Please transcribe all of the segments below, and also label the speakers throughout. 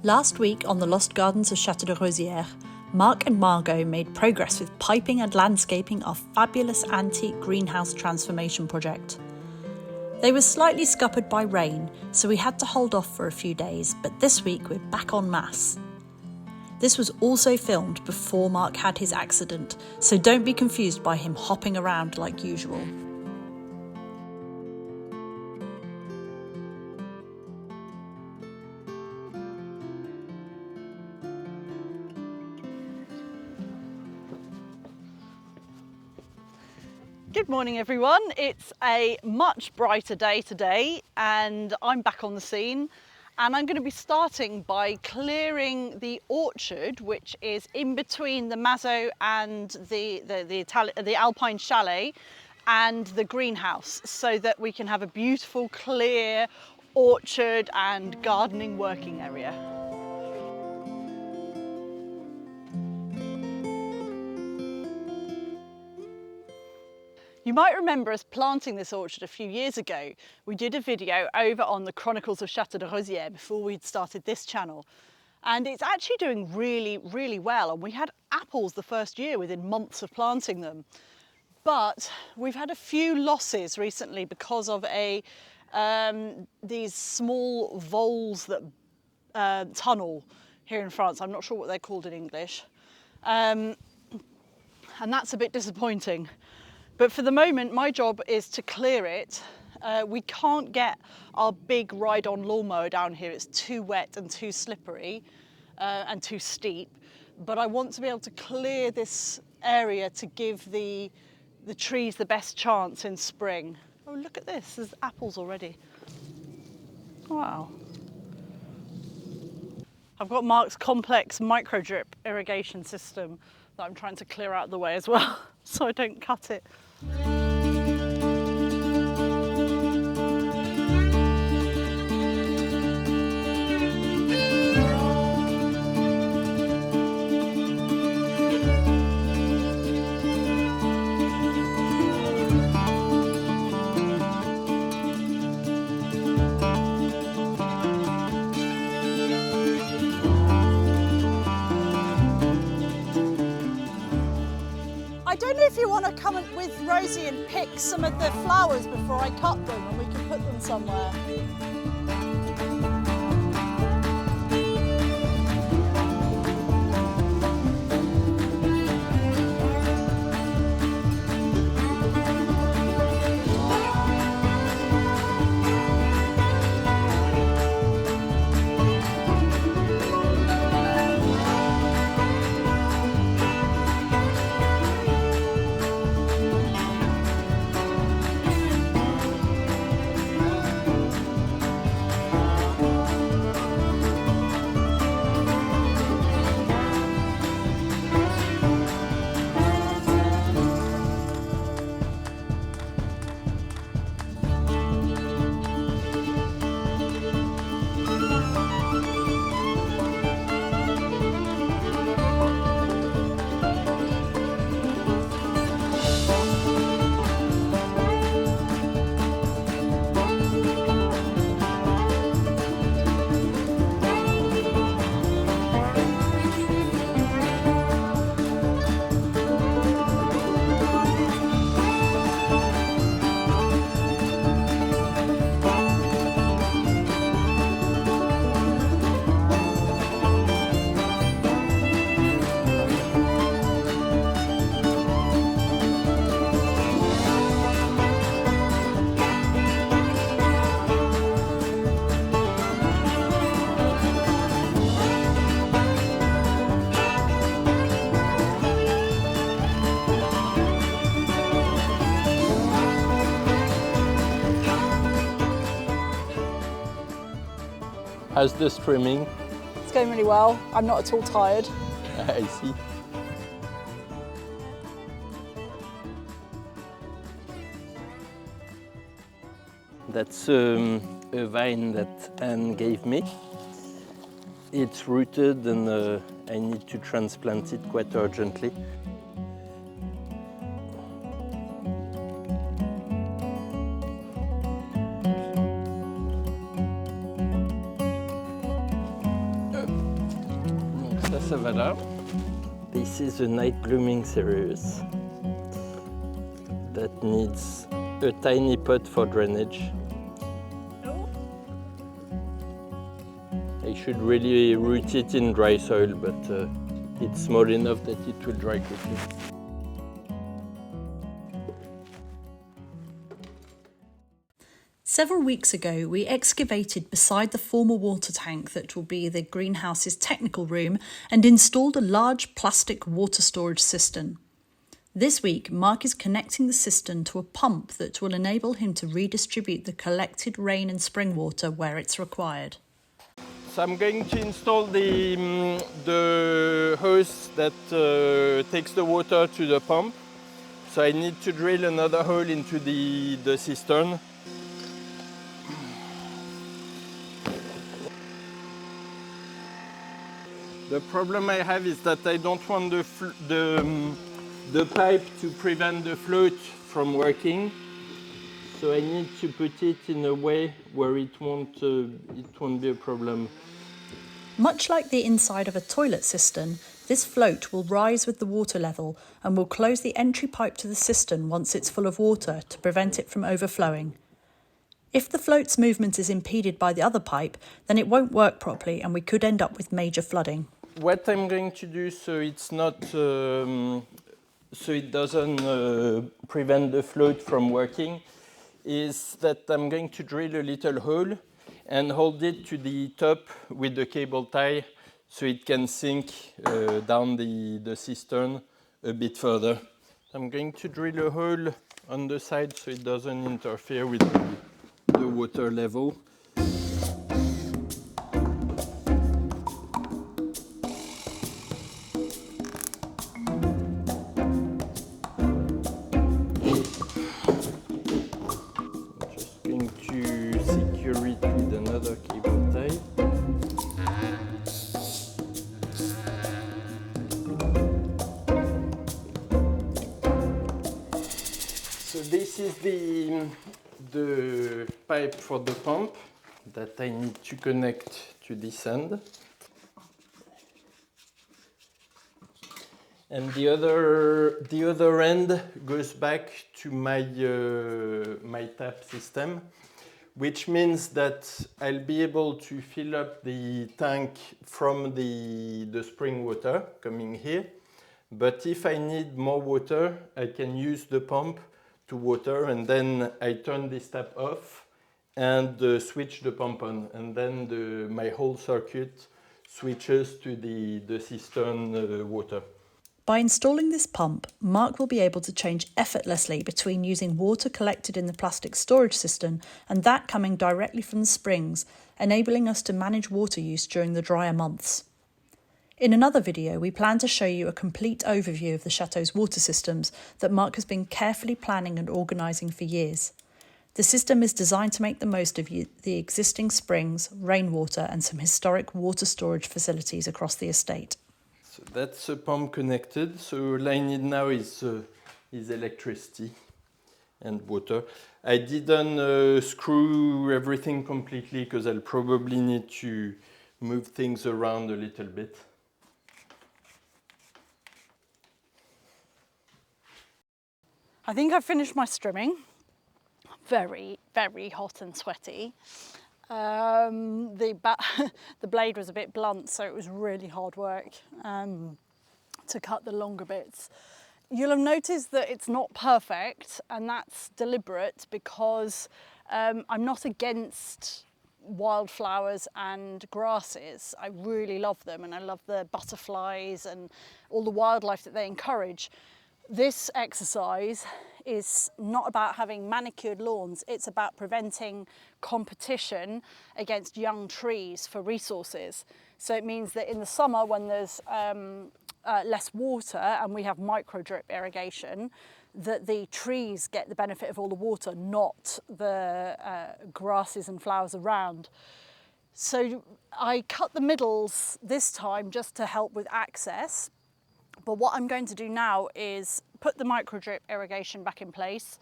Speaker 1: Last week on the Lost Gardens of Chateau de Rosieres, Mark and Margot made progress with piping and landscaping our fabulous antique greenhouse transformation project. They were slightly scuppered by rain, so we had to hold off for a few days, but this week we're back en masse. This was also filmed before Mark had his accident, so don't be confused by him hopping around like usual.
Speaker 2: Good morning everyone, it's a much brighter day today and I'm back on the scene and I'm going to be starting by clearing the orchard which is in between the Mazzo and the Alpine Chalet and the greenhouse so that we can have a beautiful clear orchard and gardening working area. You might remember us planting this orchard a few years ago. We did a video over on the Chronicles of Chateau de Rosieres before we'd started this channel. And it's actually doing really well. And we had apples the first year within months of planting them. But we've had a few losses recently because of these small voles that tunnel here in France. I'm not sure what they're called in English. And that's a bit disappointing. But for the moment, my job is to clear it. We can't get our big ride-on lawnmower down here. It's too wet and too slippery and too steep. But I want to be able to clear this area to give the trees the best chance in spring. Oh, look at this, there's apples already. Wow. I've got Mark's complex micro drip irrigation system that I'm trying to clear out of the way as well, so I don't cut it. I don't know if you want to come with Rosie and pick some of the flowers before I cut them and we can put them somewhere.
Speaker 3: How's the trimming?
Speaker 2: It's going really well. I'm not at all tired.
Speaker 3: I see. That's a vine that Anne gave me. It's rooted and I need to transplant it quite urgently. savala. This is a night blooming cereus that needs a tiny pot for drainage. I should really root it in dry soil, but it's small enough that it will dry quickly.
Speaker 1: Several weeks ago, we excavated beside the former water tank that will be the greenhouse's technical room and installed a large plastic water storage cistern. This week, Mark is connecting the cistern to a pump that will enable him to redistribute the collected rain and spring water where it's required.
Speaker 3: So I'm going to install the hose that takes the water to the pump. So I need to drill another hole into the cistern. The problem I have is that I don't want the pipe to prevent the float from working. So I need to put it in a way where it won't be a problem.
Speaker 1: Much like the inside of a toilet cistern, this float will rise with the water level and will close the entry pipe to the cistern once it's full of water to prevent it from overflowing. If the float's movement is impeded by the other pipe, then it won't work properly and we could end up with major flooding.
Speaker 3: What I'm going to do so it's not so it doesn't prevent the float from working is that I'm going to drill a little hole and hold it to the top with the cable tie so it can sink down the cistern a bit further. I'm going to drill a hole on the side so it doesn't interfere with the water level. So this is the pipe for the pump that I need to connect to this end. And the other end goes back to my tap system, which means that I'll be able to fill up the tank from the spring water coming here. But if I need more water, I can use the pump to water, and then I turn this tap off and switch the pump on, and then my whole circuit switches to the cistern water.
Speaker 1: By installing this pump, Mark will be able to change effortlessly between using water collected in the plastic storage cistern and that coming directly from the springs, enabling us to manage water use during the drier months. In another video, we plan to show you a complete overview of the Chateau's water systems that Mark has been carefully planning and organising for years. The system is designed to make the most of the existing springs, rainwater and some historic water storage facilities across the estate.
Speaker 3: So that's a pump connected, so all I need now is electricity and water. I didn't screw everything completely because I'll probably need to move things around a little bit.
Speaker 2: I think I've finished my strimming. Very, very hot and sweaty. The blade was a bit blunt, so it was really hard work to cut the longer bits. You'll have noticed that it's not perfect, and that's deliberate because I'm not against wildflowers and grasses. I really love them, and I love the butterflies and all the wildlife that they encourage. This exercise is not about having manicured lawns, it's about preventing competition against young trees for resources. So it means that in the summer when there's less water and we have micro drip irrigation, that the trees get the benefit of all the water, not the grasses and flowers around. So I cut the middles this time just to help with access. But what I'm going to do now is put the micro drip irrigation back in place,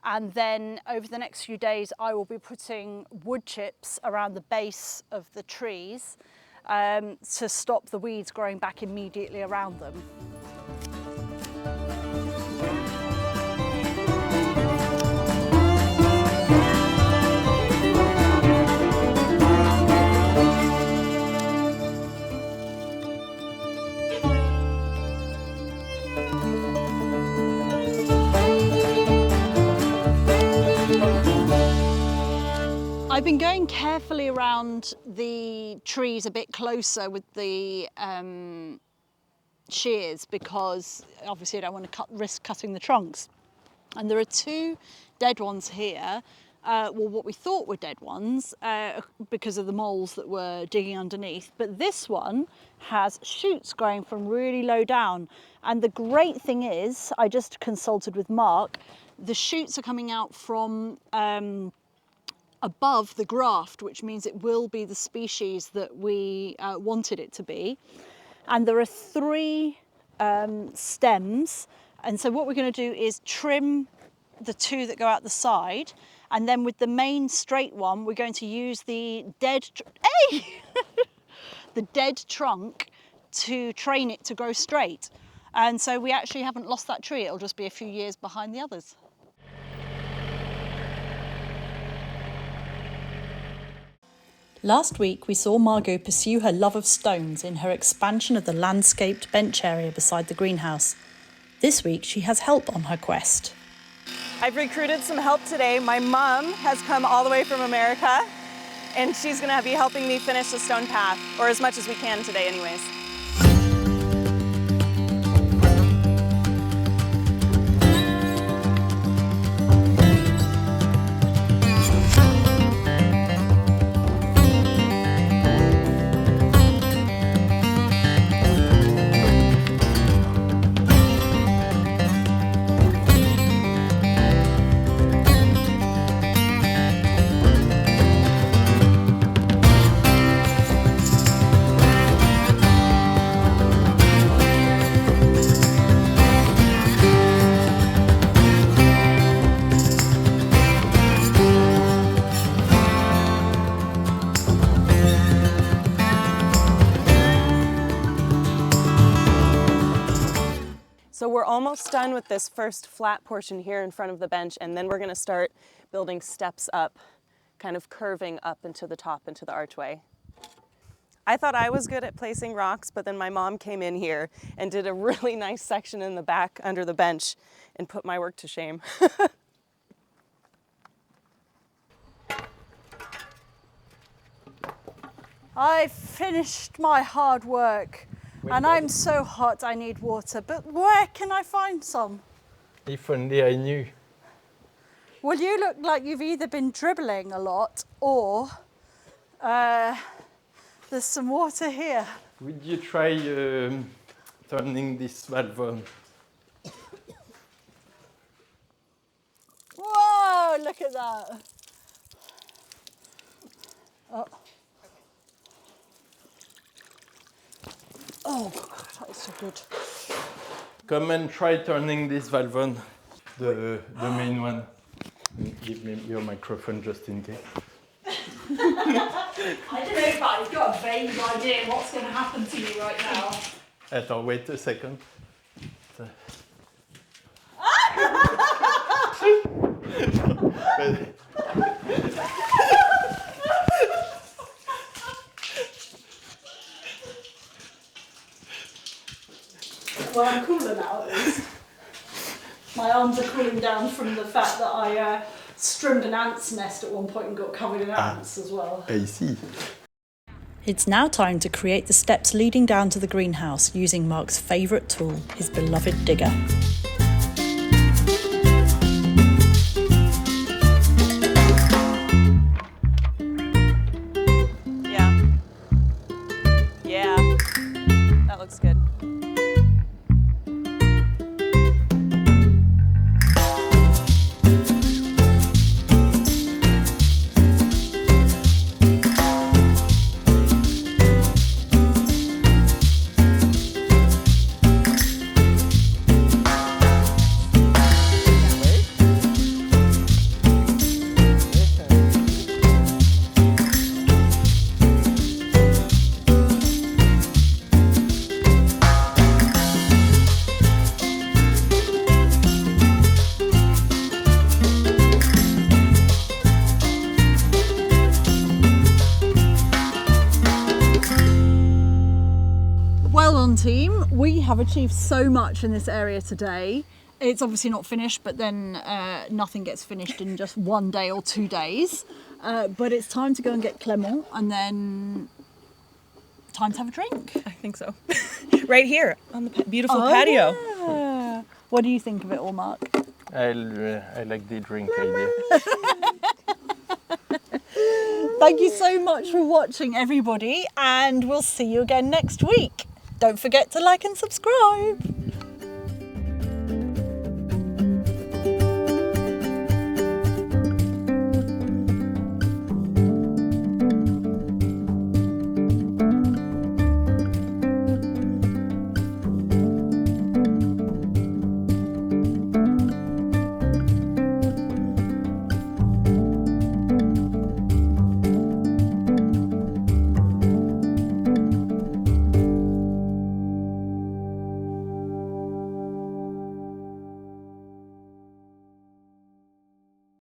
Speaker 2: and then over the next few days I will be putting wood chips around the base of the trees to stop the weeds growing back immediately around them. I've been going carefully around the trees a bit closer with the shears because obviously I don't want to risk cutting the trunks. And there are two dead ones here, well, what we thought were dead ones because of the moles that were digging underneath. But this one has shoots growing from really low down. And the great thing is, I just consulted with Mark, the shoots are coming out from above the graft, which means it will be the species that we wanted it to be. And there are three stems, and so what we're going to do is trim the two that go out the side, and then with the main straight one we're going to use the dead the dead trunk to train it to grow straight. And so we actually haven't lost that tree, it'll just be a few years behind the others.
Speaker 1: Last week we saw Margot pursue her love of stones in her expansion of the landscaped bench area beside the greenhouse. This week she has help on her quest.
Speaker 4: I've recruited some help today. My mom has come all the way from America and she's gonna be helping me finish the stone path, or as much as we can today anyways. So we're almost done with this first flat portion here in front of the bench, and then we're gonna start building steps up, kind of curving up into the top, into the archway. I thought I was good at placing rocks, but then my mom came in here and did a really nice section in the back under the bench and put my work to shame.
Speaker 2: I finished my hard work. And I'm so hot, I need water. But where can I find some?
Speaker 3: If only I knew.
Speaker 2: Well, you look like you've either been dribbling a lot or there's some water here.
Speaker 3: Would you try turning this valve on?
Speaker 2: Whoa, look at that. Oh. Oh, God, that's so good.
Speaker 3: Come and try turning this valve on, the main one. Give me your microphone just in case.
Speaker 2: I don't know, but I've got a vague idea what's going to happen to you right now.
Speaker 3: Attends, wait a second.
Speaker 2: Well, I'm cooler now at least. My arms are cooling down from the fact that I trimmed an ant's nest at one point and got covered in ants as well.
Speaker 3: I see.
Speaker 1: It's now time to create the steps leading down to the greenhouse using Mark's favourite tool, his beloved digger.
Speaker 4: Yeah, that looks good.
Speaker 2: on team, we have achieved so much in this area today. It's obviously not finished, but then nothing gets finished in just 1 day or 2 days. But it's time to go and get Clément, and then time to have a drink.
Speaker 4: I think so. Right here on the beautiful patio.
Speaker 2: Yeah. What do you think of it all, Mark?
Speaker 3: I like the drink idea.
Speaker 2: Thank you so much for watching, everybody, and we'll see you again next week. Don't forget to like and subscribe.